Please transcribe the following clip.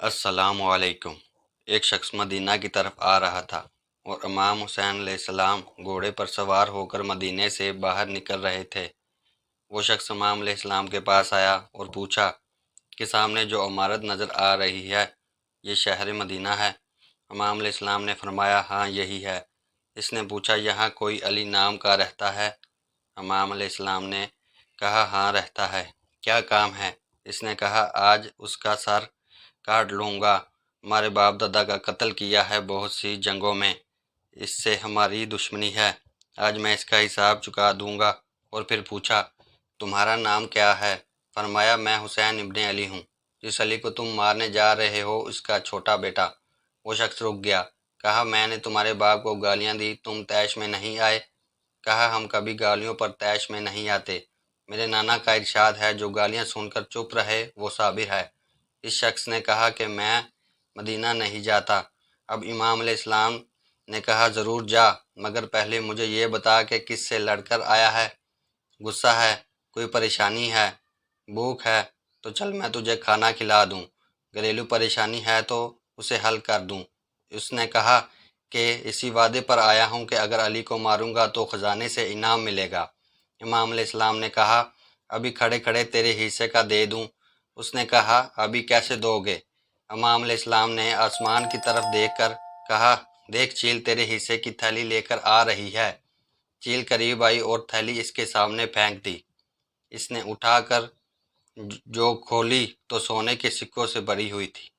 السلام علیکم۔ ایک شخص مدینہ کی طرف آ رہا تھا اور امام حسین علیہ السلام گھوڑے پر سوار ہو کر مدینے سے باہر نکل رہے تھے۔ وہ شخص امام علیہ السلام کے پاس آیا اور پوچھا کہ سامنے جو عمارت نظر آ رہی ہے یہ شہر مدینہ ہے؟ امام علیہ السلام نے فرمایا ہاں یہی ہے۔ اس نے پوچھا یہاں کوئی علی نام کا رہتا ہے؟ امام علیہ السلام نے کہا ہاں رہتا ہے۔ کیا کام ہے؟ اس نے کہا آج اس کا سر کاٹ لوں گا۔ ہمارے باپ دادا کا قتل کیا ہے بہت سی جنگوں میں، اس سے ہماری دشمنی ہے، آج میں اس کا حساب چکا دوں گا۔ اور پھر پوچھا تمہارا نام کیا ہے؟ فرمایا میں حسین ابن علی ہوں، جس علی کو تم مارنے جا رہے ہو اس کا چھوٹا بیٹا۔ وہ شخص رک گیا۔ کہا میں نے تمہارے باپ کو گالیاں دی، تم طیش میں نہیں آئے؟ کہا ہم کبھی گالیوں پر طیش میں نہیں آتے، میرے نانا کا ارشاد ہے جو گالیاں سن کر چپ رہے وہ صابر ہے۔ اس شخص نے کہا کہ میں مدینہ نہیں جاتا۔ اب امام علیہ السلام نے کہا ضرور جا، مگر پہلے مجھے یہ بتا کہ کس سے لڑ کر آیا ہے؟ غصہ ہے؟ کوئی پریشانی ہے؟ بھوک ہے تو چل میں تجھے کھانا کھلا دوں، گھریلو پریشانی ہے تو اسے حل کر دوں۔ اس نے کہا کہ اسی وعدے پر آیا ہوں کہ اگر علی کو ماروں گا تو خزانے سے انعام ملے گا۔ امام علیہ السلام نے کہا ابھی کھڑے کھڑے تیرے حصے کا دے دوں۔ اس نے کہا ابھی کیسے دو گے؟ امام علیہ السلام نے آسمان کی طرف دیکھ کر کہا دیکھ چیل تیرے حصے کی تھیلی لے کر آ رہی ہے۔ چیل قریب آئی اور تھیلی اس کے سامنے پھینک دی۔ اس نے اٹھا کر جو کھولی تو سونے کے سکوں سے بھری ہوئی تھی۔